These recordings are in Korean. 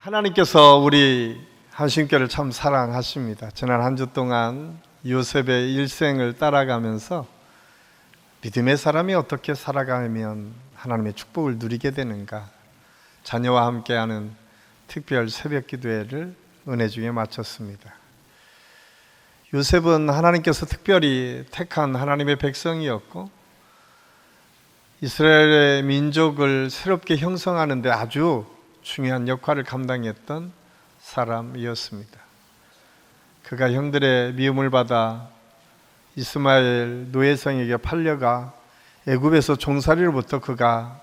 하나님께서 우리 한신교를 참 사랑하십니다. 지난 한 주 동안 요셉의 일생을 따라가면서 믿음의 사람이 어떻게 살아가면 하나님의 축복을 누리게 되는가, 자녀와 함께하는 특별 새벽 기도회를 은혜 중에 마쳤습니다. 요셉은 하나님께서 특별히 택한 하나님의 백성이었고, 이스라엘의 민족을 새롭게 형성하는 데 아주 중요한 역할을 감당했던 사람이었습니다. 그가 형들의 미움을 받아 이스마엘 노예성에게 팔려가 애굽에서 종살이로부터 그가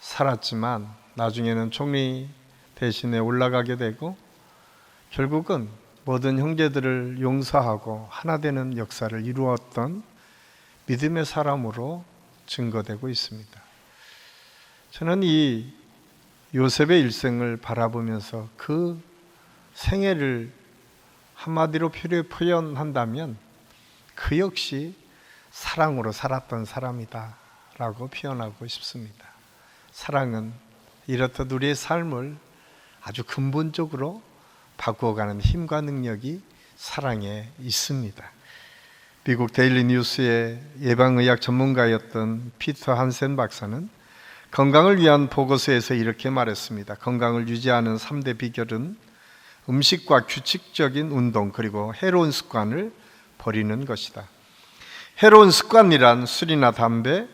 살았지만, 나중에는 총리 대신에 올라가게 되고 결국은 모든 형제들을 용서하고 하나 되는 역사를 이루었던 믿음의 사람으로 증거되고 있습니다. 저는 이 요셉의 일생을 바라보면서 그 생애를 한마디로 표현한다면 그 역시 사랑으로 살았던 사람이다 라고 표현하고 싶습니다. 사랑은 이렇듯 우리의 삶을 아주 근본적으로 바꾸어가는 힘과 능력이 사랑에 있습니다. 미국 데일리 뉴스의 예방의학 전문가였던 피터 한센 박사는 건강을 위한 보고서에서 이렇게 말했습니다. 건강을 유지하는 3대 비결은 음식과 규칙적인 운동, 그리고 해로운 습관을 버리는 것이다. 해로운 습관이란 술이나 담배,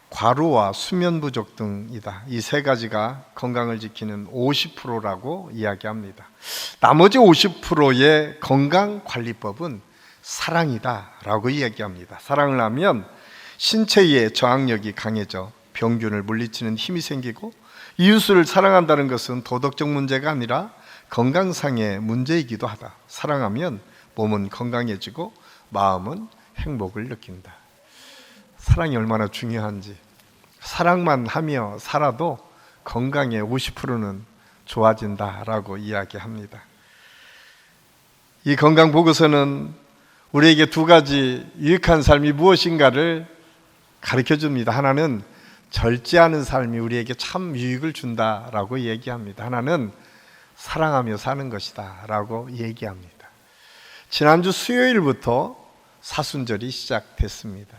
과로와 수면 부족 등이다. 이 세 가지가 건강을 지키는 50%라고 이야기합니다. 나머지 50%의 건강관리법은 사랑이다 라고 이야기합니다. 사랑을 하면 신체의 저항력이 강해져 병균을 물리치는 힘이 생기고, 이웃을 사랑한다는 것은 도덕적 문제가 아니라 건강상의 문제이기도 하다. 사랑하면 몸은 건강해지고 마음은 행복을 느낀다. 사랑이 얼마나 중요한지, 사랑만 하며 살아도 건강의 50%는 좋아진다라고 이야기합니다. 이 건강 보고서는 우리에게 두 가지 유익한 삶이 무엇인가를 가르쳐 줍니다. 하나는 절제하는 삶이 우리에게 참 유익을 준다라고 얘기합니다. 하나는 사랑하며 사는 것이다 라고 얘기합니다. 지난주 수요일부터 사순절이 시작됐습니다.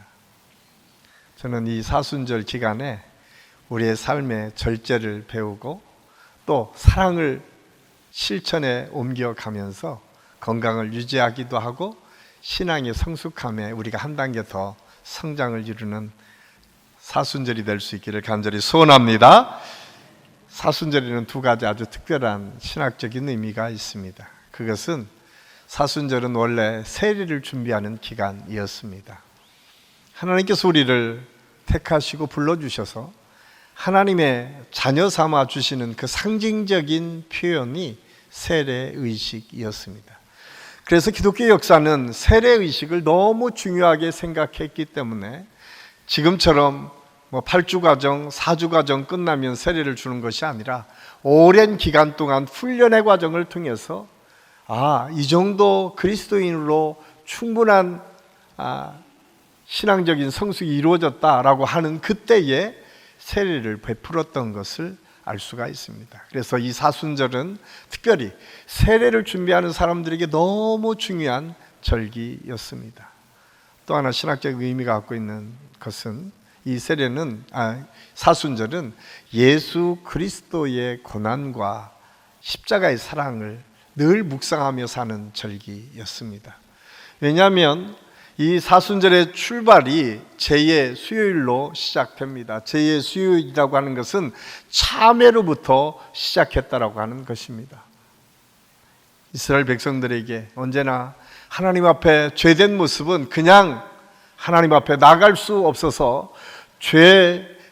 저는 이 사순절 기간에 우리의 삶의 절제를 배우고 또 사랑을 실천에 옮겨가면서 건강을 유지하기도 하고 신앙의 성숙함에 우리가 한 단계 더 성장을 이루는 사순절이 될 수 있기를 간절히 소원합니다. 사순절에는 두 가지 아주 특별한 신학적인 의미가 있습니다. 그것은 사순절은 원래 세례를 준비하는 기간이었습니다. 하나님께서 우리를 택하시고 불러주셔서 하나님의 자녀 삼아 주시는 그 상징적인 표현이 세례의식이었습니다. 그래서 기독교 역사는 세례의식을 너무 중요하게 생각했기 때문에 지금처럼 8주 과정, 4주 과정 끝나면 세례를 주는 것이 아니라 오랜 기간 동안 훈련의 과정을 통해서 이 정도 그리스도인으로 충분한 신앙적인 성숙이 이루어졌다라고 하는 그때에 세례를 베풀었던 것을 알 수가 있습니다. 그래서 이 사순절은 특별히 세례를 준비하는 사람들에게 너무 중요한 절기였습니다. 또 하나 신학적 의미가 갖고 있는 것은 이 사순절은 예수 그리스도의 고난과 십자가의 사랑을 늘 묵상하며 사는 절기였습니다. 왜냐하면 이 사순절의 출발이 제2의 수요일로 시작됩니다. 제2의 수요일이라고 하는 것은 참회로부터 시작했다라고 하는 것입니다. 이스라엘 백성들에게 언제나 하나님 앞에 죄된 모습은 그냥 하나님 앞에 나갈 수 없어서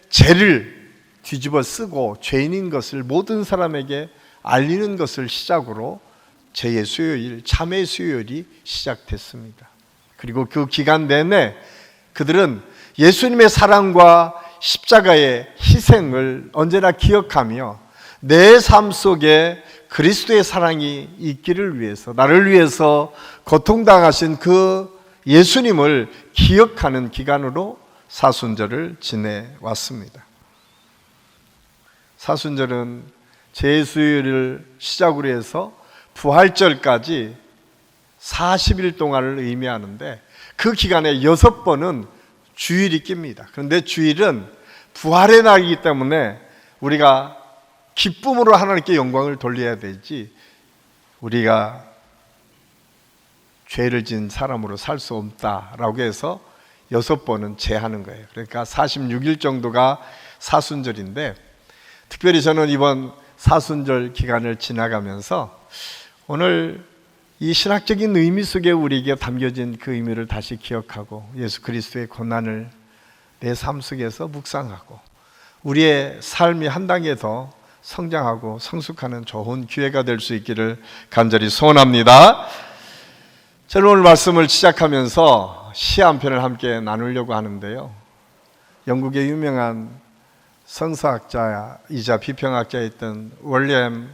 죄를 뒤집어 쓰고 죄인인 것을 모든 사람에게 알리는 것을 시작으로 제2의 수요일, 참회 수요일이 시작됐습니다. 그리고 그 기간 내내 그들은 예수님의 사랑과 십자가의 희생을 언제나 기억하며 내 삶 속에 그리스도의 사랑이 있기를 위해서, 나를 위해서 고통당하신 그 예수님을 기억하는 기간으로 사순절을 지내왔습니다. 사순절은 제수일을 시작으로 해서 부활절까지 40일 동안을 의미하는데 그 기간에 6번은 주일이 낍니다. 그런데 주일은 부활의 날이기 때문에 우리가 기쁨으로 하나님께 영광을 돌려야 되지 우리가 죄를 지은 사람으로 살 수 없다라고 해서 6번은 제하는 거예요. 그러니까 46일 정도가 사순절인데 특별히 저는 이번 사순절 기간을 지나가면서 오늘 이 신학적인 의미 속에 우리에게 담겨진 그 의미를 다시 기억하고 예수 그리스도의 고난을 내 삶 속에서 묵상하고 우리의 삶이 한 단계 더 성장하고 성숙하는 좋은 기회가 될 수 있기를 간절히 소원합니다. 저는 오늘 말씀을 시작하면서 시 한 편을 함께 나누려고 하는데요. 영국의 유명한 성서학자이자 비평학자였던 윌리엄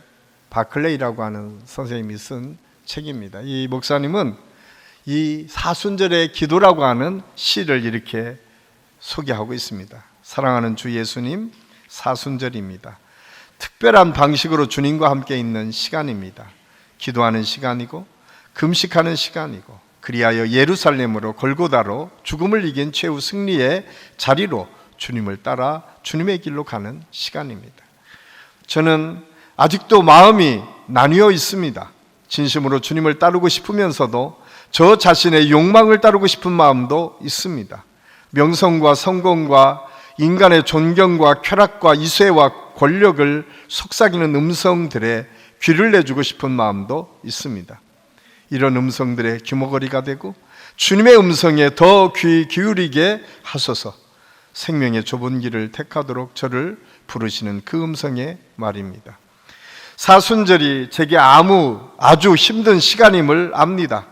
바클레이라고 하는 선생님이 쓴 책입니다. 이 목사님은 이 사순절의 기도라고 하는 시를 이렇게 소개하고 있습니다. 사랑하는 주 예수님, 사순절입니다. 특별한 방식으로 주님과 함께 있는 시간입니다. 기도하는 시간이고 금식하는 시간이고 그리하여 예루살렘으로 골고다로 죽음을 이긴 최후 승리의 자리로 주님을 따라 주님의 길로 가는 시간입니다. 저는 아직도 마음이 나뉘어 있습니다. 진심으로 주님을 따르고 싶으면서도 저 자신의 욕망을 따르고 싶은 마음도 있습니다. 명성과 성공과 인간의 존경과 쾌락과 이쇠와 권력을 속삭이는 음성들에 귀를 내주고 싶은 마음도 있습니다. 이런 음성들의 귀머거리가 되고 주님의 음성에 더 귀 기울이게 하소서. 생명의 좁은 길을 택하도록 저를 부르시는 그 음성의 말입니다. 사순절이 제게 아주 힘든 시간임을 압니다.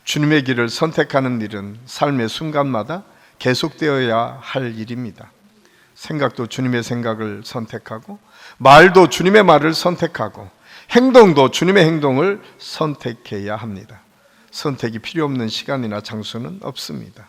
주님의 길을 선택하는 일은 삶의 순간마다 계속되어야 할 일입니다. 생각도 주님의 생각을 선택하고 말도 주님의 말을 선택하고 행동도 주님의 행동을 선택해야 합니다. 선택이 필요 없는 시간이나 장소는 없습니다.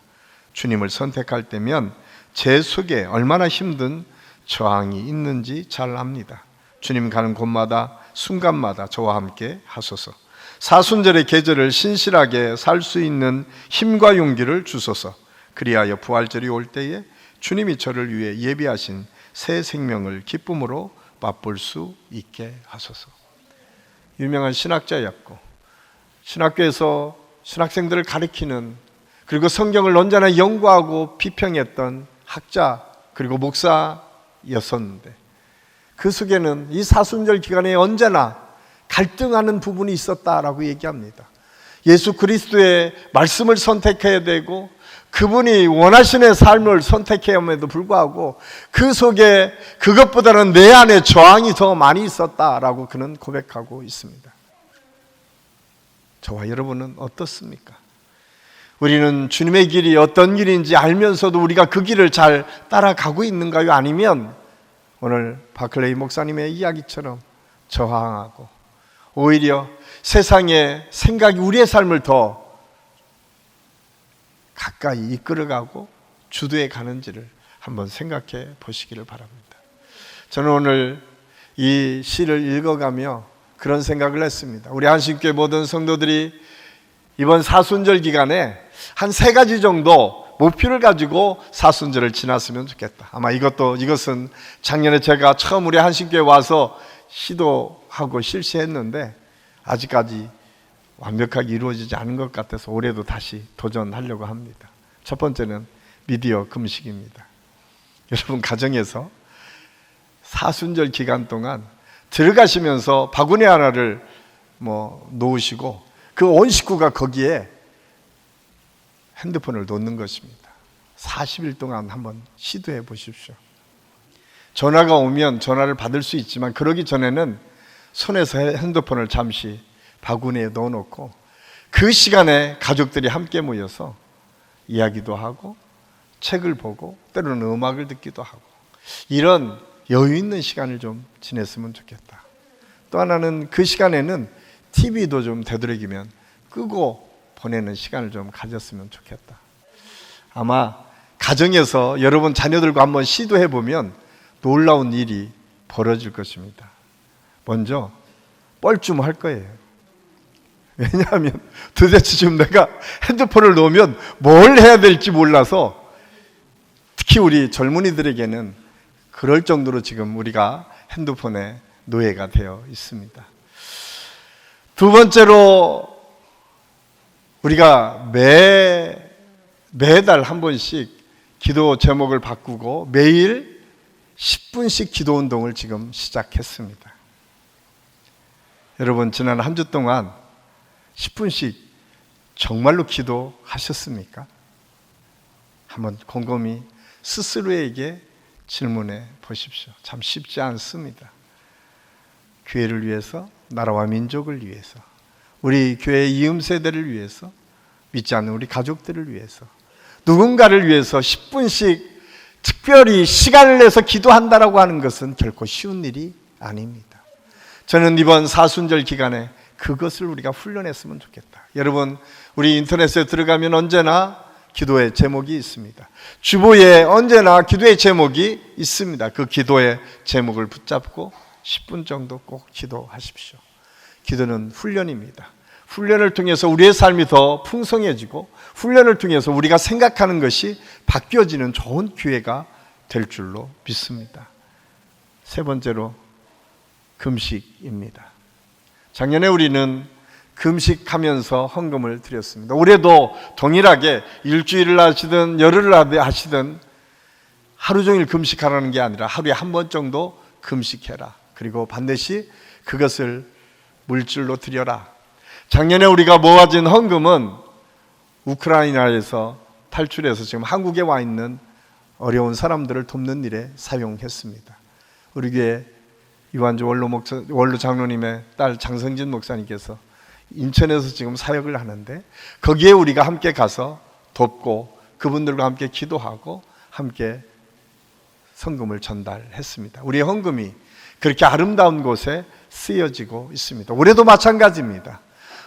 주님을 선택할 때면 제 속에 얼마나 힘든 저항이 있는지 잘 압니다. 주님 가는 곳마다 순간마다 저와 함께 하소서. 사순절의 계절을 신실하게 살 수 있는 힘과 용기를 주소서. 그리하여 부활절이 올 때에 주님이 저를 위해 예비하신 새 생명을 기쁨으로 맛볼 수 있게 하소서. 유명한 신학자였고 신학교에서 신학생들을 가르치는 그리고 성경을 언제나 연구하고 비평했던 학자 그리고 목사였었는데 그 속에는 이 사순절 기간에 언제나 갈등하는 부분이 있었다라고 얘기합니다. 예수 그리스도의 말씀을 선택해야 되고 그분이 원하시는 삶을 선택해야 함에도 불구하고 그 속에 그것보다는 내 안에 저항이 더 많이 있었다라고 그는 고백하고 있습니다. 저와 여러분은 어떻습니까? 우리는 주님의 길이 어떤 길인지 알면서도 우리가 그 길을 잘 따라가고 있는가요? 아니면 오늘 바클레이 목사님의 이야기처럼 저항하고 오히려 세상의 생각이 우리의 삶을 더 가까이 이끌어가고 주도해 가는지를 한번 생각해 보시기를 바랍니다. 저는 오늘 이 시를 읽어가며 그런 생각을 했습니다. 우리 한신교회 모든 성도들이 이번 사순절 기간에 한 3가지 정도 목표를 가지고 사순절을 지났으면 좋겠다. 아마 이것은 작년에 제가 처음 우리 한신교회 와서 시도하고 실시했는데 아직까지 완벽하게 이루어지지 않은 것 같아서 올해도 다시 도전하려고 합니다. 첫 번째는 미디어 금식입니다. 여러분 가정에서 사순절 기간 동안 들어가시면서 바구니 하나를 놓으시고 그 온 식구가 거기에 핸드폰을 놓는 것입니다. 40일 동안 한번 시도해 보십시오. 전화가 오면 전화를 받을 수 있지만 그러기 전에는 손에서 핸드폰을 잠시 바구니에 넣어놓고 그 시간에 가족들이 함께 모여서 이야기도 하고 책을 보고 때로는 음악을 듣기도 하고 이런 여유 있는 시간을 좀 지냈으면 좋겠다. 또 하나는 그 시간에는 TV도 좀 되도록이면 끄고 보내는 시간을 좀 가졌으면 좋겠다. 아마 가정에서 여러분 자녀들과 한번 시도해 보면 놀라운 일이 벌어질 것입니다. 먼저 뻘쭘할 거예요. 왜냐하면 도대체 지금 내가 핸드폰을 놓으면 뭘 해야 될지 몰라서, 특히 우리 젊은이들에게는 그럴 정도로 지금 우리가 핸드폰의 노예가 되어 있습니다. 두 번째로, 우리가 매달 한 번씩 기도 제목을 바꾸고 매일 10분씩 기도 운동을 지금 시작했습니다. 여러분, 지난 한 주 동안 10분씩 정말로 기도하셨습니까? 한번 곰곰이 스스로에게 질문해 보십시오. 참 쉽지 않습니다. 교회를 위해서, 나라와 민족을 위해서, 우리 교회 이음 세대를 위해서, 믿지 않는 우리 가족들을 위해서, 누군가를 위해서 10분씩 특별히 시간을 내서 기도한다라고 하는 것은 결코 쉬운 일이 아닙니다. 저는 이번 사순절 기간에 그것을 우리가 훈련했으면 좋겠다. 여러분, 우리 인터넷에 들어가면 언제나 기도의 제목이 있습니다. 주보에 언제나 기도의 제목이 있습니다. 그 기도의 제목을 붙잡고 10분 정도 꼭 기도하십시오. 기도는 훈련입니다. 훈련을 통해서 우리의 삶이 더 풍성해지고, 훈련을 통해서 우리가 생각하는 것이 바뀌어지는 좋은 기회가 될 줄로 믿습니다. 세 번째로, 금식입니다. 작년에 우리는 금식하면서 헌금을 드렸습니다. 올해도 동일하게 일주일을 하시든 열흘을 하시든 하루 종일 금식하라는 게 아니라 하루에 한 번 정도 금식해라. 그리고 반드시 그것을 물질로 드려라. 작년에 우리가 모아진 헌금은 우크라이나에서 탈출해서 지금 한국에 와 있는 어려운 사람들을 돕는 일에 사용했습니다. 우리 교회 유한주 원로 장로님의 딸 장성진 목사님께서 인천에서 지금 사역을 하는데, 거기에 우리가 함께 가서 돕고 그분들과 함께 기도하고 함께 헌금을 전달했습니다. 우리의 헌금이 그렇게 아름다운 곳에 쓰여지고 있습니다. 올해도 마찬가지입니다.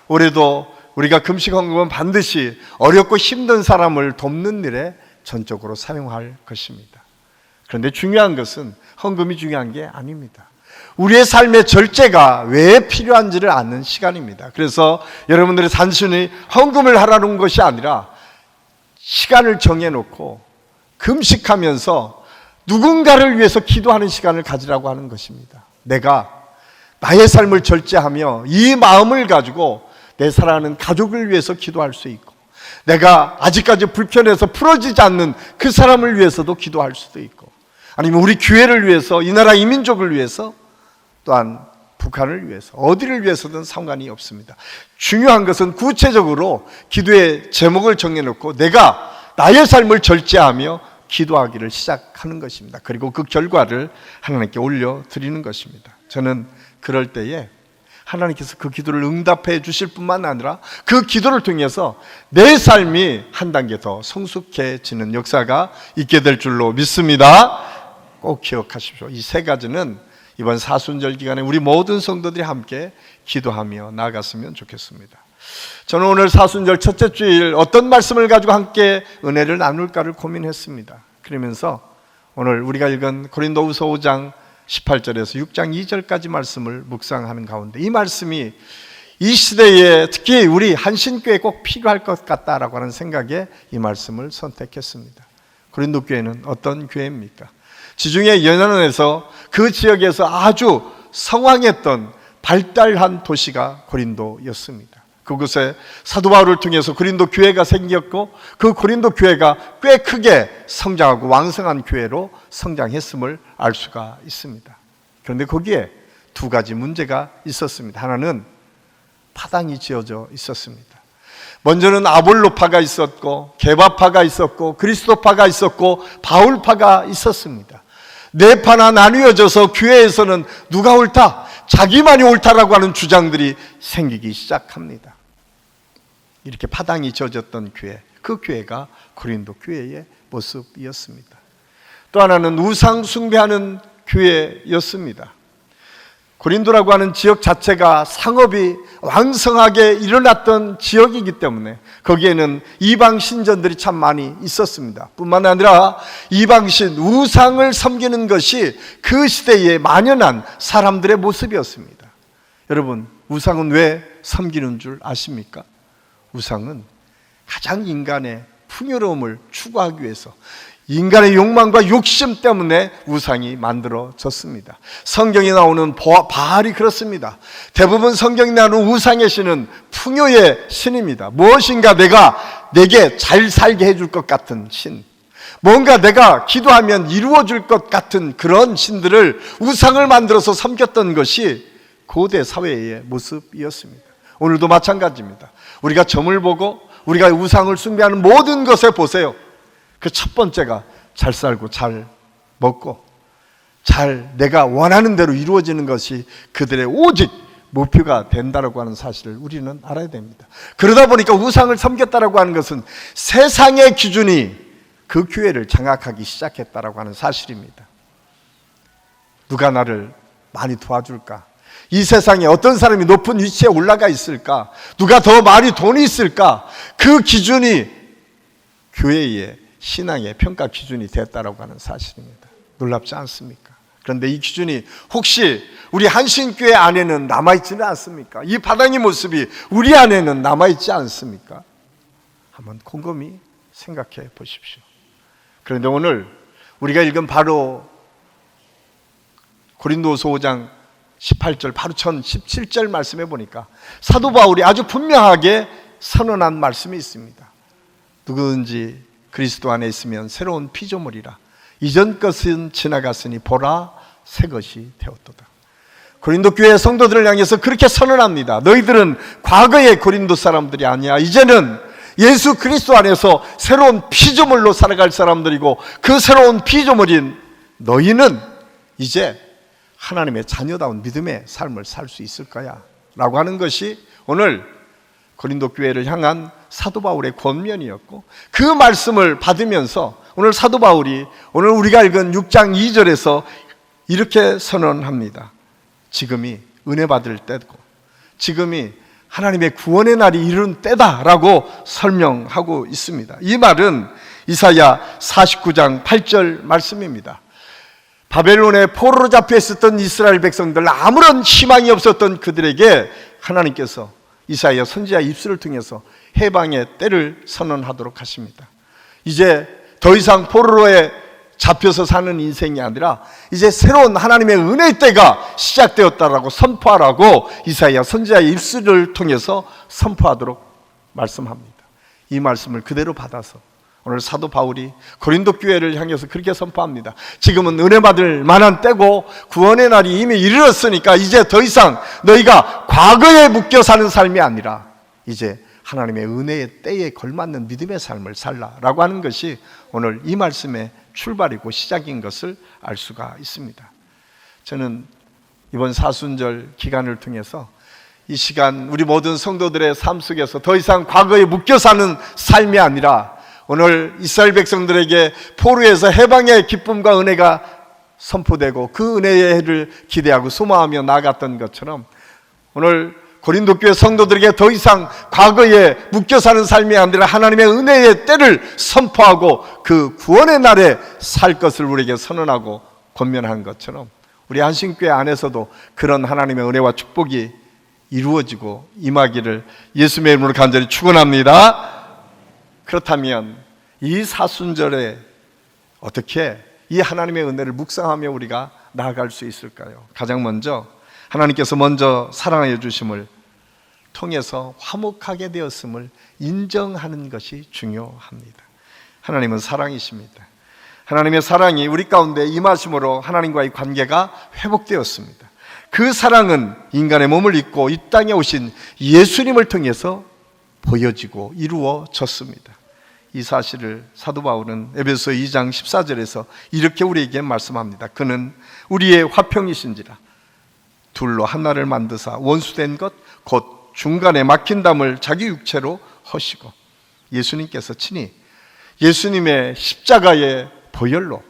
올해도 우리가 금식 헌금은 반드시 어렵고 힘든 사람을 돕는 일에 전적으로 사용할 것입니다. 그런데 중요한 것은 헌금이 중요한 게 아닙니다. 우리의 삶의 절제가 왜 필요한지를 아는 시간입니다. 그래서 여러분들이 단순히 헌금을 하라는 것이 아니라 시간을 정해놓고 금식하면서 누군가를 위해서 기도하는 시간을 가지라고 하는 것입니다. 내가 나의 삶을 절제하며 이 마음을 가지고 내 사랑하는 가족을 위해서 기도할 수 있고, 내가 아직까지 불편해서 풀어지지 않는 그 사람을 위해서도 기도할 수도 있고, 아니면 우리 교회를 위해서, 이 나라 이 민족을 위해서, 또한 북한을 위해서, 어디를 위해서든 상관이 없습니다. 중요한 것은 구체적으로 기도의 제목을 정해놓고 내가 나의 삶을 절제하며 기도하기를 시작하는 것입니다. 그리고 그 결과를 하나님께 올려드리는 것입니다. 저는 그럴 때에 하나님께서 그 기도를 응답해 주실 뿐만 아니라 그 기도를 통해서 내 삶이 한 단계 더 성숙해지는 역사가 있게 될 줄로 믿습니다. 꼭 기억하십시오. 이 세 가지는 이번 사순절 기간에 우리 모든 성도들이 함께 기도하며 나아갔으면 좋겠습니다. 저는 오늘 사순절 첫째 주일 어떤 말씀을 가지고 함께 은혜를 나눌까를 고민했습니다. 그러면서 오늘 우리가 읽은 고린도후서 5장 18절에서 6장 2절까지 말씀을 묵상하는 가운데 이 말씀이 이 시대에 특히 우리 한신교회에 꼭 필요할 것 같다라고 하는 생각에 이 말씀을 선택했습니다. 고린도 교회는 어떤 교회입니까? 지중해 연안에서 그 지역에서 아주 성황했던 발달한 도시가 고린도였습니다. 그곳에 사도 바울을 통해서 고린도 교회가 생겼고, 그 고린도 교회가 꽤 크게 성장하고 왕성한 교회로 성장했음을 알 수가 있습니다. 그런데 거기에 두 가지 문제가 있었습니다. 하나는 파당이 지어져 있었습니다. 먼저는 아볼로파가 있었고, 게바파가 있었고, 그리스도파가 있었고, 바울파가 있었습니다. 네 파나 나뉘어져서 교회에서는 누가 옳다, 자기만이 옳다라고 하는 주장들이 생기기 시작합니다. 이렇게 파당이 젖었던 교회, 그 교회가 고린도 교회의 모습이었습니다. 또 하나는 우상 숭배하는 교회였습니다. 고린도라고 하는 지역 자체가 상업이 왕성하게 일어났던 지역이기 때문에 거기에는 이방 신전들이 참 많이 있었습니다. 뿐만 아니라 이방신, 우상을 섬기는 것이 그 시대에 만연한 사람들의 모습이었습니다. 여러분, 우상은 왜 섬기는 줄 아십니까? 우상은 가장 인간의 풍요로움을 추구하기 위해서, 인간의 욕망과 욕심 때문에 우상이 만들어졌습니다. 성경에 나오는 바알이 그렇습니다. 대부분 성경에 나오는 우상의 신은 풍요의 신입니다. 무엇인가 내게 잘 살게 해줄 것 같은 신, 뭔가 내가 기도하면 이루어질 것 같은 그런 신들을, 우상을 만들어서 섬겼던 것이 고대 사회의 모습이었습니다. 오늘도 마찬가지입니다. 우리가 점을 보고 우리가 우상을 숭배하는 모든 것에 보세요. 그 첫 번째가 잘 살고 잘 먹고 내가 원하는 대로 이루어지는 것이 그들의 오직 목표가 된다라고 하는 사실을 우리는 알아야 됩니다. 그러다 보니까 우상을 섬겼다라고 하는 것은 세상의 기준이 그 교회를 장악하기 시작했다라고 하는 사실입니다. 누가 나를 많이 도와줄까? 이 세상에 어떤 사람이 높은 위치에 올라가 있을까? 누가 더 많이 돈이 있을까? 그 기준이 교회의 신앙의 평가 기준이 됐다라고 하는 사실입니다. 놀랍지 않습니까? 그런데 이 기준이 혹시 우리 한신교회 안에는 남아있지는 않습니까? 이 바닥의 모습이 우리 안에는 남아있지 않습니까? 한번 곰곰이 생각해 보십시오. 그런데 오늘 우리가 읽은 바로 고린도후서 5장 18절, 바로 전 17절 말씀해 보니까 사도 바울이 아주 분명하게 선언한 말씀이 있습니다. 누구든지 그리스도 안에 있으면 새로운 피조물이라. 이전 것은 지나갔으니 보라 새 것이 되었도다. 고린도 교회 성도들을 향해서 그렇게 선언합니다. 너희들은 과거의 고린도 사람들이 아니야. 이제는 예수 그리스도 안에서 새로운 피조물로 살아갈 사람들이고, 그 새로운 피조물인 너희는 이제 하나님의 자녀다운 믿음의 삶을 살 수 있을 거야 라고 하는 것이 오늘 고린도 교회를 향한 사도 바울의 권면이었고, 그 말씀을 받으면서 오늘 사도 바울이 오늘 우리가 읽은 6장 2절에서 이렇게 선언합니다. 지금이 은혜 받을 때고 지금이 하나님의 구원의 날이 이른 때다라고 설명하고 있습니다. 이 말은 이사야 49장 8절 말씀입니다. 바벨론에 포로로 잡혀 있었던 이스라엘 백성들, 아무런 희망이 없었던 그들에게 하나님께서 이사야 선지자 입술을 통해서 해방의 때를 선언하도록 하십니다. 이제 더 이상 포로로에 잡혀서 사는 인생이 아니라 이제 새로운 하나님의 은혜의 때가 시작되었다라고 선포하라고 이사야 선지자의 입술을 통해서 선포하도록 말씀합니다. 이 말씀을 그대로 받아서 오늘 사도 바울이 고린도 교회를 향해서 그렇게 선포합니다. 지금은 은혜 받을 만한 때고 구원의 날이 이미 이르렀으니까 이제 더 이상 너희가 과거에 묶여 사는 삶이 아니라 이제 하나님의 은혜의 때에 걸맞는 믿음의 삶을 살라라고 하는 것이 오늘 이 말씀의 출발이고 시작인 것을 알 수가 있습니다. 저는 이번 사순절 기간을 통해서 이 시간 우리 모든 성도들의 삶 속에서 더 이상 과거에 묶여 사는 삶이 아니라 오늘 이스라엘 백성들에게 포로에서 해방의 기쁨과 은혜가 선포되고 그 은혜의 해를 기대하고 소망하며 나아갔던 것처럼 오늘 고린도 교회 성도들에게 더 이상 과거에 묶여 사는 삶이 아니라 하나님의 은혜의 때를 선포하고 그 구원의 날에 살 것을 우리에게 선언하고 권면한 것처럼 우리 한신교회 안에서도 그런 하나님의 은혜와 축복이 이루어지고 임하기를 예수님의 이름으로 간절히 축원합니다. 그렇다면 이 사순절에 어떻게 이 하나님의 은혜를 묵상하며 우리가 나아갈 수 있을까요? 가장 먼저 하나님께서 먼저 사랑하여 주심을 통해서 화목하게 되었음을 인정하는 것이 중요합니다. 하나님은 사랑이십니다. 하나님의 사랑이 우리 가운데 임하심으로 하나님과의 관계가 회복되었습니다. 그 사랑은 인간의 몸을 입고 이 땅에 오신 예수님을 통해서 보여지고 이루어졌습니다. 이 사실을 사도 바울은 에베소 2장 14절에서 이렇게 우리에게 말씀합니다. 그는 우리의 화평이신지라 둘로 하나를 만드사 원수된 것 곧 중간에 막힌 담을 자기 육체로 허시고, 예수님께서 친히 예수님의 십자가의 보혈로,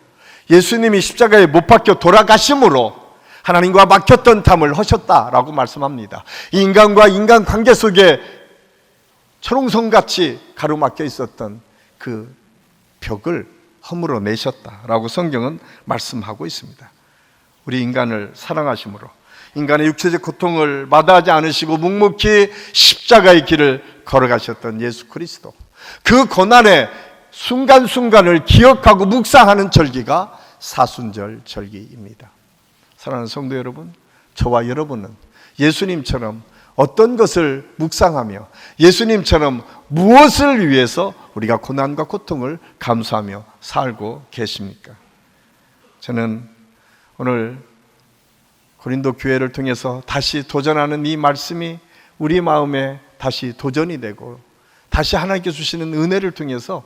예수님이 십자가에 못 박혀 돌아가심으로 하나님과 막혔던 담을 허셨다라고 말씀합니다. 인간과 인간 관계 속에 철옹성같이 가로막혀 있었던 그 벽을 허물어 내셨다라고 성경은 말씀하고 있습니다. 우리 인간을 사랑하심으로 인간의 육체적 고통을 마다하지 않으시고 묵묵히 십자가의 길을 걸어가셨던 예수 그리스도, 그 고난의 순간순간을 기억하고 묵상하는 절기가 사순절 절기입니다. 사랑하는 성도 여러분, 저와 여러분은 예수님처럼 어떤 것을 묵상하며 예수님처럼 무엇을 위해서 우리가 고난과 고통을 감수하며 살고 계십니까? 저는 오늘 고린도 교회를 통해서 다시 도전하는 이 말씀이 우리 마음에 다시 도전이 되고 다시 하나님께 주시는 은혜를 통해서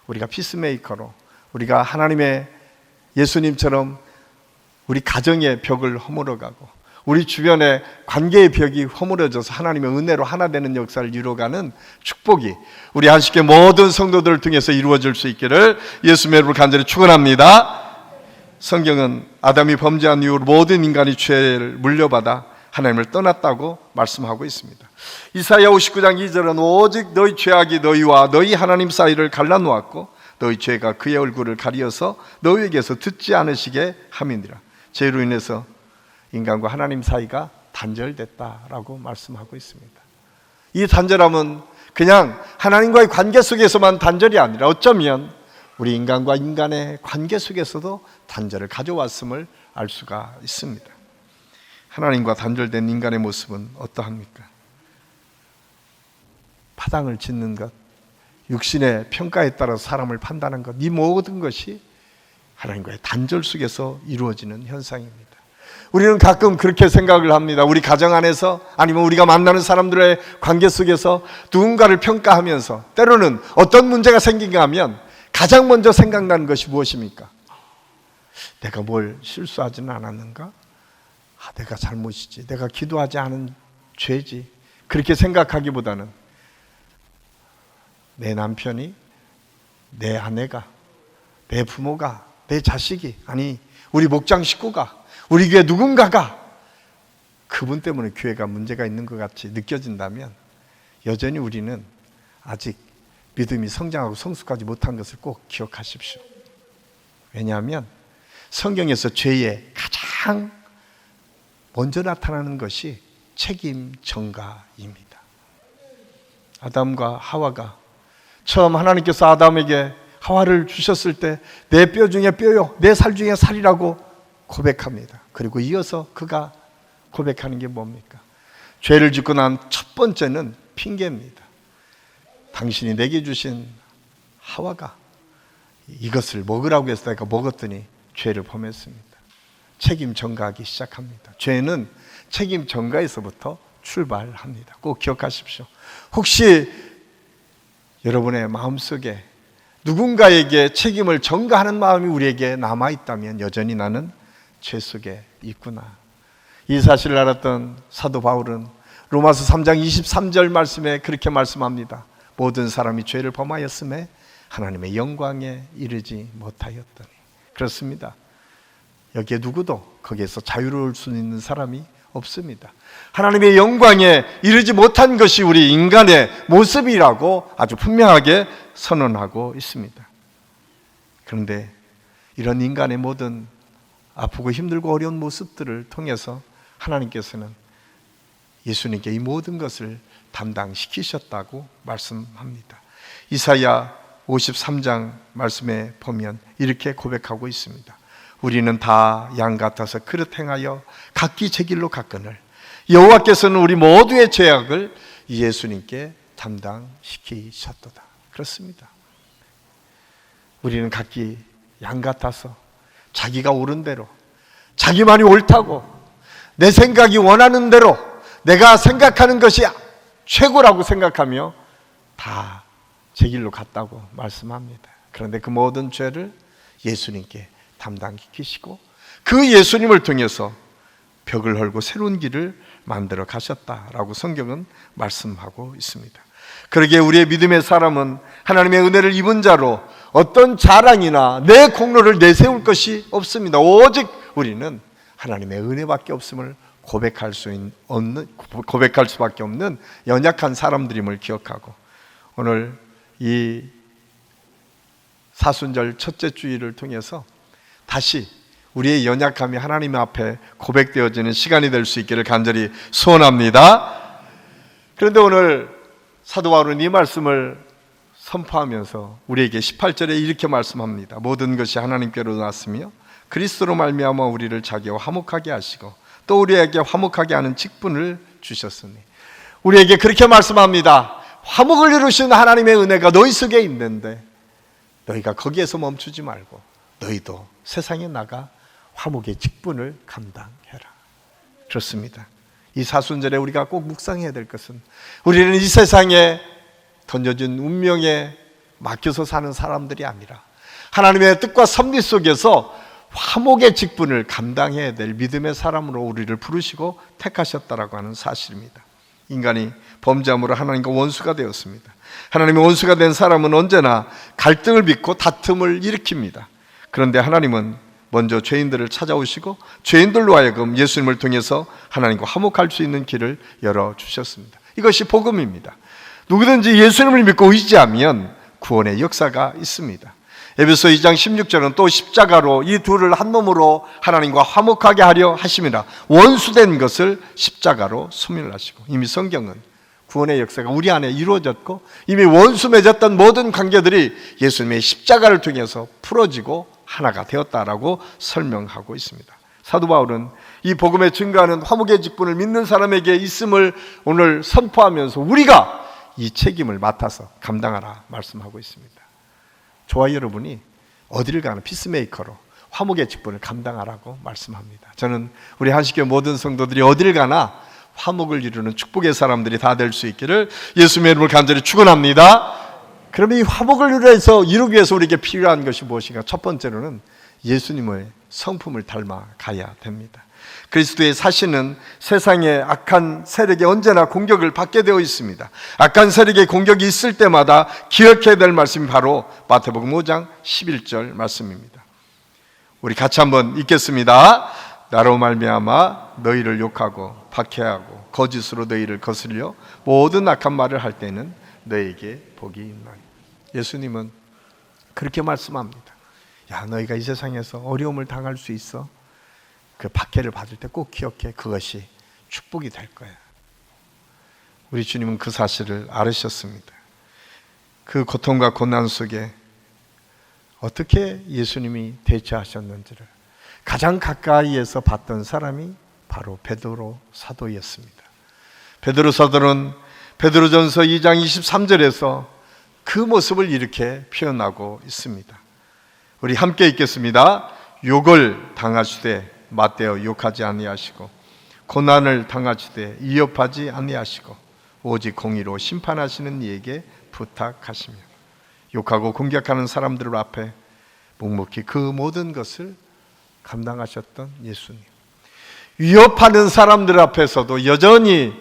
우리가 피스메이커로, 우리가 하나님의 예수님처럼 우리 가정의 벽을 허물어가고 우리 주변의 관계의 벽이 허물어져서 하나님의 은혜로 하나 되는 역사를 이루어가는 축복이 우리 안식교 모든 성도들을 통해서 이루어질 수 있기를 예수님의 이름으로 간절히 축원합니다. 성경은 아담이 범죄한 이후로 모든 인간이 죄를 물려받아 하나님을 떠났다고 말씀하고 있습니다. 이사야 59장 2절은 오직 너희 죄악이 너희와 너희 하나님 사이를 갈라놓았고 너희 죄가 그의 얼굴을 가리어서 너희에게서 듣지 않으시게 함이니라. 죄로 인해서 인간과 하나님 사이가 단절됐다라고 말씀하고 있습니다. 이 단절함은 그냥 하나님과의 관계 속에서만 단절이 아니라 어쩌면 우리 인간과 인간의 관계 속에서도 단절을 가져왔음을 알 수가 있습니다. 하나님과 단절된 인간의 모습은 어떠합니까? 파당을 짓는 것, 육신의 평가에 따라 사람을 판단하는 것, 이 모든 것이 하나님과의 단절 속에서 이루어지는 현상입니다. 우리는 가끔 그렇게 생각을 합니다. 우리 가정 안에서 아니면 우리가 만나는 사람들의 관계 속에서 누군가를 평가하면서 때로는 어떤 문제가 생긴가 하면 가장 먼저 생각나는 것이 무엇입니까? 내가 뭘 실수하지는 않았는가? 내가 잘못이지, 내가 기도하지 않은 죄지, 그렇게 생각하기보다는 내 남편이, 내 아내가, 내 부모가, 내 자식이, 아니 우리 목장 식구가, 우리 교회 누군가가 그분 때문에 교회가 문제가 있는 것 같이 느껴진다면 여전히 우리는 아직 믿음이 성장하고 성숙하지 못한 것을 꼭 기억하십시오. 왜냐하면 성경에서 죄의 가장 먼저 나타나는 것이 책임 전가입니다. 아담과 하와가 처음 하나님께서 아담에게 하와를 주셨을 때 내 뼈 중에 뼈요, 내 살 중에 살이라고 고백합니다. 그리고 이어서 그가 고백하는 게 뭡니까? 죄를 짓고 난 첫 번째는 핑계입니다. 당신이 내게 주신 하와가 이것을 먹으라고 해서 내가 먹었더니 죄를 범했습니다. 책임 전가하기 시작합니다. 죄는 책임 전가에서부터 출발합니다. 꼭 기억하십시오. 혹시 여러분의 마음속에 누군가에게 책임을 전가하는 마음이 우리에게 남아있다면 여전히 나는 죄 속에 있구나. 이 사실을 알았던 사도 바울은 로마서 3장 23절 말씀에 그렇게 말씀합니다. 모든 사람이 죄를 범하였음에 하나님의 영광에 이르지 못하였더니. 그렇습니다. 여기에 누구도 거기에서 자유로울 수 있는 사람이 없습니다. 하나님의 영광에 이르지 못한 것이 우리 인간의 모습이라고 아주 분명하게 선언하고 있습니다. 그런데 이런 인간의 모든 아프고 힘들고 어려운 모습들을 통해서 하나님께서는 예수님께 이 모든 것을 담당시키셨다고 말씀합니다. 이사야 53장 말씀에 보면 이렇게 고백하고 있습니다. 우리는 다 양 같아서 그릇 행하여 각기 제 길로 갔거늘 여호와께서는 우리 모두의 죄악을 예수님께 담당시키셨도다. 그렇습니다. 우리는 각기 양 같아서 자기가 옳은 대로, 자기만이 옳다고, 내 생각이 원하는 대로, 내가 생각하는 것이 최고라고 생각하며 다 제 길로 갔다고 말씀합니다. 그런데 그 모든 죄를 예수님께 담당시키시고 그 예수님을 통해서 벽을 헐고 새로운 길을 만들어 가셨다라고 성경은 말씀하고 있습니다. 그러기에 우리의 믿음의 사람은 하나님의 은혜를 입은 자로 어떤 자랑이나 내 공로를 내세울 것이 없습니다. 오직 우리는 하나님의 은혜밖에 없음을 고백할 수밖에 없는 연약한 사람들임을 기억하고, 오늘 이 사순절 첫째 주일을 통해서 다시 우리의 연약함이 하나님 앞에 고백되어지는 시간이 될 수 있기를 간절히 소원합니다. 그런데 오늘 사도 바울은 이 말씀을 선포하면서 우리에게 18절에 이렇게 말씀합니다. 모든 것이 하나님께로 났으며 그리스도로 말미암아 우리를 자기와 화목하게 하시고 또 우리에게 화목하게 하는 직분을 주셨으니, 우리에게 그렇게 말씀합니다. 화목을 이루신 하나님의 은혜가 너희 속에 있는데 너희가 거기에서 멈추지 말고 너희도 세상에 나가 화목의 직분을 감당해라. 그렇습니다. 이 사순절에 우리가 꼭 묵상해야 될 것은, 우리는 이 세상에 던져진 운명에 맡겨서 사는 사람들이 아니라 하나님의 뜻과 섭리 속에서 화목의 직분을 감당해야 될 믿음의 사람으로 우리를 부르시고 택하셨다라고 하는 사실입니다. 인간이 범죄함으로 하나님과 원수가 되었습니다. 하나님의 원수가 된 사람은 언제나 갈등을 빚고 다툼을 일으킵니다. 그런데 하나님은 먼저 죄인들을 찾아오시고 죄인들로 하여금 예수님을 통해서 하나님과 화목할 수 있는 길을 열어주셨습니다. 이것이 복음입니다. 누구든지 예수님을 믿고 의지하면 구원의 역사가 있습니다. 에베소 2장 16절은 또 십자가로 이 둘을 한 몸으로 하나님과 화목하게 하려 하심이라. 원수된 것을 십자가로 소멸하시고, 이미 성경은 구원의 역사가 우리 안에 이루어졌고 이미 원수 맺었던 모든 관계들이 예수님의 십자가를 통해서 풀어지고 하나가 되었다라고 설명하고 있습니다. 사도 바울은 이 복음의 증거하는 화목의 직분을 믿는 사람에게 있음을 오늘 선포하면서 우리가 이 책임을 맡아서 감당하라 말씀하고 있습니다. 저와 여러분이 어디를 가나 피스메이커로 화목의 직분을 감당하라고 말씀합니다. 저는 우리 한식교회 모든 성도들이 어디를 가나 화목을 이루는 축복의 사람들이 다 될 수 있기를 예수님의 이름으로 간절히 축원합니다. 그러면 이 화목을 이루기 위해서 우리에게 필요한 것이 무엇인가? 첫 번째로는 예수님의 성품을 닮아 가야 됩니다. 그리스도의 사신은 세상의 악한 세력에 언제나 공격을 받게 되어 있습니다. 악한 세력의 공격이 있을 때마다 기억해야 될 말씀이 바로 마태복음 5장 11절 말씀입니다. 우리 같이 한번 읽겠습니다. 나로 말미암아 너희를 욕하고 박해하고 거짓으로 너희를 거슬려 모든 악한 말을 할 때는 너희에게 복이 있나니. 예수님은 그렇게 말씀합니다. 야, 너희가 이 세상에서 어려움을 당할 수 있어. 그 박해를 받을 때 꼭 기억해. 그것이 축복이 될 거야. 우리 주님은 그 사실을 알으셨습니다. 그 고통과 고난 속에 어떻게 예수님이 대처하셨는지를 가장 가까이에서 봤던 사람이 바로 베드로 사도였습니다. 베드로 사도는 베드로전서 2장 23절에서 그 모습을 이렇게 표현하고 있습니다. 우리 함께 읽겠습니다. 욕을 당하시되 맞대어 욕하지 아니하시고 고난을 당하시되 위협하지 아니하시고 오직 공의로 심판하시는 이에게 부탁하시며, 욕하고 공격하는 사람들 앞에 묵묵히 그 모든 것을 감당하셨던 예수님, 위협하는 사람들 앞에서도 여전히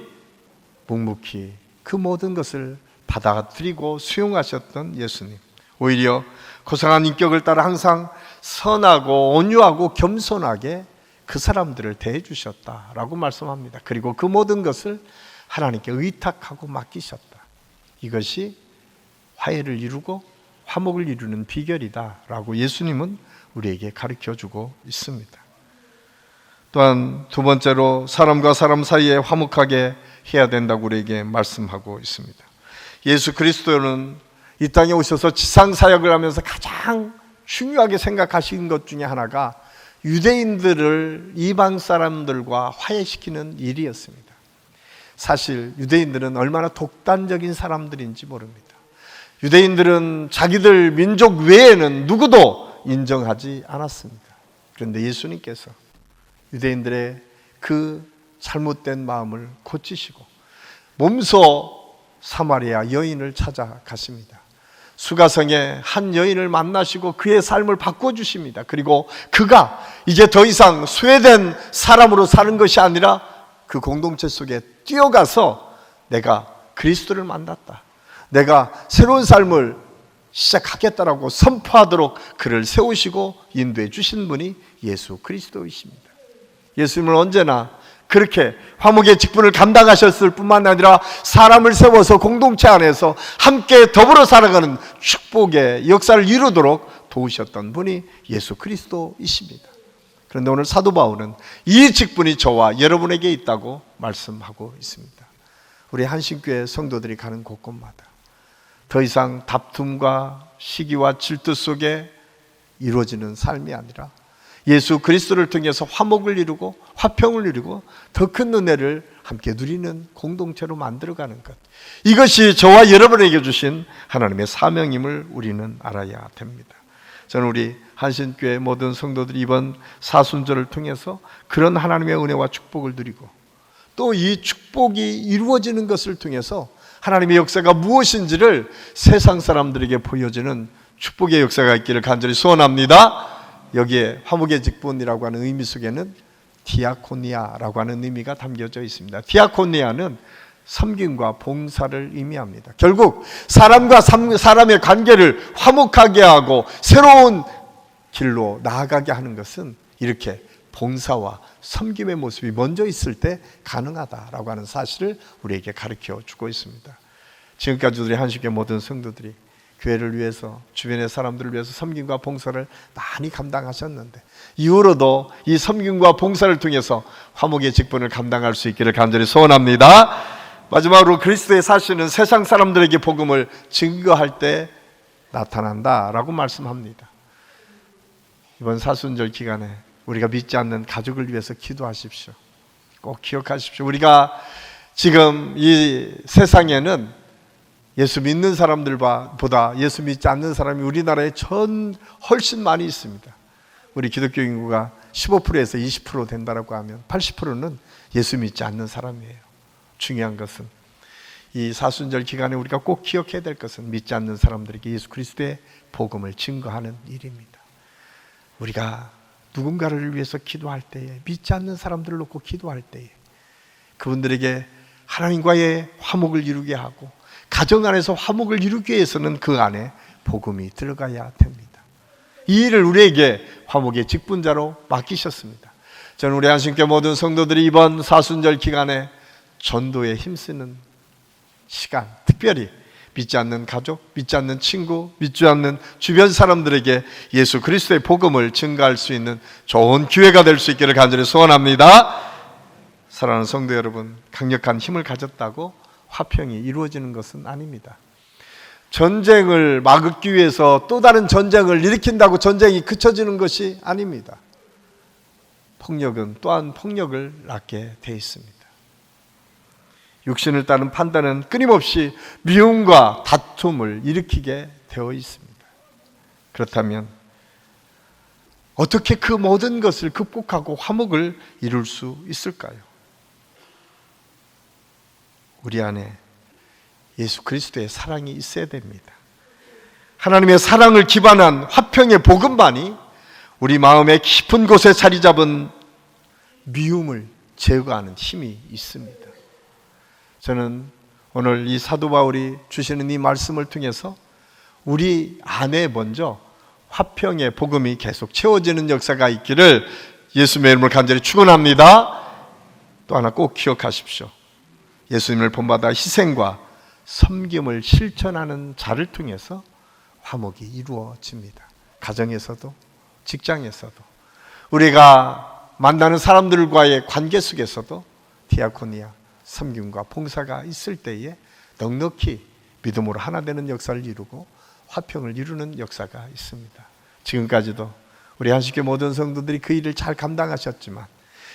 묵묵히 그 모든 것을 받아들이고 수용하셨던 예수님, 오히려 고상한 인격을 따라 항상 선하고 온유하고 겸손하게 그 사람들을 대해 주셨다라고 말씀합니다. 그리고 그 모든 것을 하나님께 의탁하고 맡기셨다. 이것이 화해를 이루고 화목을 이루는 비결이다라고 예수님은 우리에게 가르쳐주고 있습니다. 또한 두 번째로 사람과 사람 사이에 화목하게 해야 된다고 우리에게 말씀하고 있습니다. 예수 그리스도는 이 땅에 오셔서 지상사역을 하면서 가장 중요하게 생각하신 것 중에 하나가 유대인들을 이방 사람들과 화해시키는 일이었습니다. 사실 유대인들은 얼마나 독단적인 사람들인지 모릅니다. 유대인들은 자기들 민족 외에는 누구도 인정하지 않았습니다. 그런데 예수님께서 유대인들의 그 잘못된 마음을 고치시고 몸소 사마리아 여인을 찾아가십니다. 수가성에 한 여인을 만나시고 그의 삶을 바꿔주십니다. 그리고 그가 이제 더 이상 소외된 사람으로 사는 것이 아니라 그 공동체 속에 뛰어가서 내가 그리스도를 만났다, 내가 새로운 삶을 시작하겠다라고 선포하도록 그를 세우시고 인도해 주신 분이 예수 그리스도이십니다. 예수님은 언제나 그렇게 화목의 직분을 감당하셨을 뿐만 아니라 사람을 세워서 공동체 안에서 함께 더불어 살아가는 축복의 역사를 이루도록 도우셨던 분이 예수 그리스도이십니다. 그런데 오늘 사도 바울은 이 직분이 저와 여러분에게 있다고 말씀하고 있습니다. 우리 한신교회 성도들이 가는 곳곳마다 더 이상 다툼과 시기와 질투 속에 이루어지는 삶이 아니라 예수 그리스도를 통해서 화목을 이루고 화평을 이루고 더 큰 은혜를 함께 누리는 공동체로 만들어가는 것, 이것이 저와 여러분에게 주신 하나님의 사명임을 우리는 알아야 됩니다. 저는 우리 한신교회 모든 성도들이 이번 사순절을 통해서 그런 하나님의 은혜와 축복을 누리고 또 이 축복이 이루어지는 것을 통해서 하나님의 역사가 무엇인지를 세상 사람들에게 보여주는 축복의 역사가 있기를 간절히 소원합니다. 여기에 화목의 직분이라고 하는 의미 속에는 디아코니아라고 하는 의미가 담겨져 있습니다. 디아코니아는 섬김과 봉사를 의미합니다. 결국 사람과 사람의 관계를 화목하게 하고 새로운 길로 나아가게 하는 것은 이렇게 봉사와 섬김의 모습이 먼저 있을 때 가능하다라고 하는 사실을 우리에게 가르쳐 주고 있습니다. 지금까지 우리 한식의 모든 성도들이 교회를 위해서, 주변의 사람들을 위해서 섬김과 봉사를 많이 감당하셨는데 이후로도 이 섬김과 봉사를 통해서 화목의 직분을 감당할 수 있기를 간절히 소원합니다. 마지막으로 그리스도의 사실은 세상 사람들에게 복음을 증거할 때 나타난다라고 말씀합니다. 이번 사순절 기간에 우리가 믿지 않는 가족을 위해서 기도하십시오. 꼭 기억하십시오. 우리가 지금 이 세상에는 예수 믿는 사람들보다 예수 믿지 않는 사람이 우리나라에 훨씬 많이 있습니다. 우리 기독교 인구가 15%에서 20% 된다고 하면 80%는 예수 믿지 않는 사람이에요. 중요한 것은 이 사순절 기간에 우리가 꼭 기억해야 될 것은 믿지 않는 사람들에게 예수 그리스도의 복음을 증거하는 일입니다. 우리가 누군가를 위해서 기도할 때에, 믿지 않는 사람들을 놓고 기도할 때에 그분들에게 하나님과의 화목을 이루게 하고 가정 안에서 화목을 이루기 위해서는 그 안에 복음이 들어가야 됩니다. 이 일을 우리에게 화목의 직분자로 맡기셨습니다. 저는 우리 한신교회 모든 성도들이 이번 사순절 기간에 전도에 힘쓰는 시간, 특별히 믿지 않는 가족, 믿지 않는 친구, 믿지 않는 주변 사람들에게 예수 그리스도의 복음을 증가할 수 있는 좋은 기회가 될 수 있기를 간절히 소원합니다. 사랑하는 성도 여러분, 강력한 힘을 가졌다고 화평이 이루어지는 것은 아닙니다. 전쟁을 막기 위해서 또 다른 전쟁을 일으킨다고 전쟁이 그쳐지는 것이 아닙니다. 폭력은 또한 폭력을 낳게 돼 있습니다. 육신을 따른 판단은 끊임없이 미움과 다툼을 일으키게 되어 있습니다. 그렇다면 어떻게 그 모든 것을 극복하고 화목을 이룰 수 있을까요? 우리 안에 예수 그리스도의 사랑이 있어야 됩니다. 하나님의 사랑을 기반한 화평의 복음만이 우리 마음의 깊은 곳에 자리 잡은 미움을 제거하는 힘이 있습니다. 저는 오늘 이 사도 바울이 주시는 이 말씀을 통해서 우리 안에 먼저 화평의 복음이 계속 채워지는 역사가 있기를 예수님의 이름으로 간절히 축원합니다. 또 하나 꼭 기억하십시오. 예수님을 본받아 희생과 섬김을 실천하는 자를 통해서 화목이 이루어집니다. 가정에서도 직장에서도 우리가 만나는 사람들과의 관계 속에서도 디아코니아, 섬김과 봉사가 있을 때에 넉넉히 믿음으로 하나 되는 역사를 이루고 화평을 이루는 역사가 있습니다. 지금까지도 우리 한식교 모든 성도들이 그 일을 잘 감당하셨지만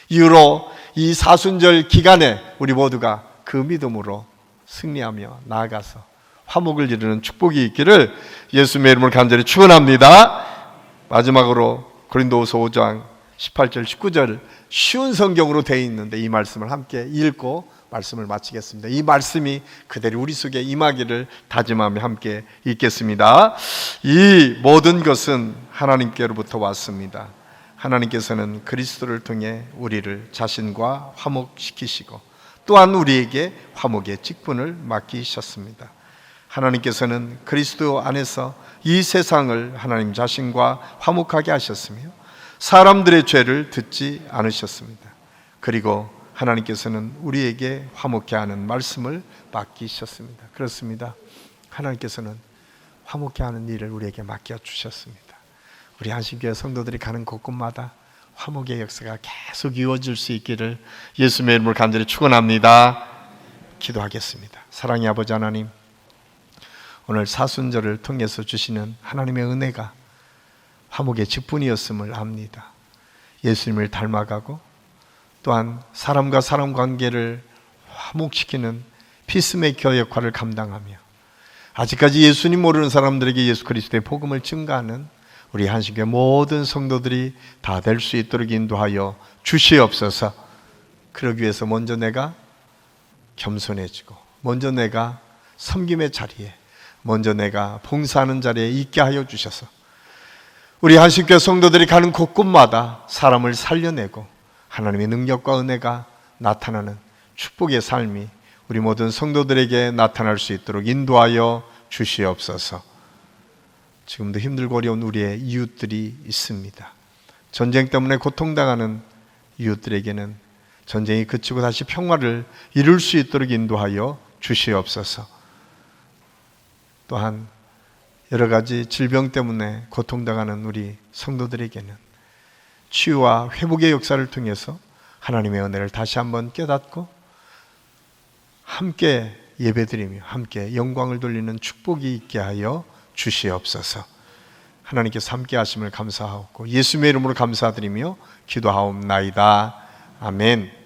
이후로 이 사순절 기간에 우리 모두가 그 믿음으로 승리하며 나아가서 화목을 이루는 축복이 있기를 예수님의 이름으로 간절히 축원합니다. 마지막으로 고린도후서 5장 18절 19절 쉬운 성경으로 되어 있는데 이 말씀을 함께 읽고 말씀을 마치겠습니다. 이 말씀이 그대로 우리 속에 임하기를 다짐하며 함께 읽겠습니다. 이 모든 것은 하나님께로부터 왔습니다. 하나님께서는 그리스도를 통해 우리를 자신과 화목시키시고 또한 우리에게 화목의 직분을 맡기셨습니다. 하나님께서는 그리스도 안에서 이 세상을 하나님 자신과 화목하게 하셨으며 사람들의 죄를 듣지 않으셨습니다. 그리고 하나님께서는 우리에게 화목해 하는 말씀을 맡기셨습니다. 그렇습니다. 하나님께서는 화목해 하는 일을 우리에게 맡겨주셨습니다. 우리 한신교회 성도들이 가는 곳곳마다 화목의 역사가 계속 이루어질 수 있기를 예수님의 이름으로 간절히 축원합니다. 기도하겠습니다. 사랑의 아버지 하나님, 오늘 사순절을 통해서 주시는 하나님의 은혜가 화목의 직분이었음을 압니다. 예수님을 닮아가고 또한 사람과 사람 관계를 화목시키는 피스메이커 역할을 감당하며 아직까지 예수님 모르는 사람들에게 예수 그리스도의 복음을 증거하는 우리 한신교회 모든 성도들이 다 될 수 있도록 인도하여 주시옵소서. 그러기 위해서 먼저 내가 겸손해지고, 먼저 내가 섬김의 자리에, 먼저 내가 봉사하는 자리에 있게 하여 주셔서 우리 한신교회 성도들이 가는 곳곳마다 사람을 살려내고 하나님의 능력과 은혜가 나타나는 축복의 삶이 우리 모든 성도들에게 나타날 수 있도록 인도하여 주시옵소서. 지금도 힘들고 어려운 우리의 이웃들이 있습니다. 전쟁 때문에 고통당하는 이웃들에게는 전쟁이 그치고 다시 평화를 이룰 수 있도록 인도하여 주시옵소서. 또한 여러 가지 질병 때문에 고통당하는 우리 성도들에게는 치유와 회복의 역사를 통해서 하나님의 은혜를 다시 한번 깨닫고 함께 예배드리며 함께 영광을 돌리는 축복이 있게 하여 주시옵소서. 하나님께서 함께 하심을 감사하고 예수님의 이름으로 감사드리며 기도하옵나이다. 아멘.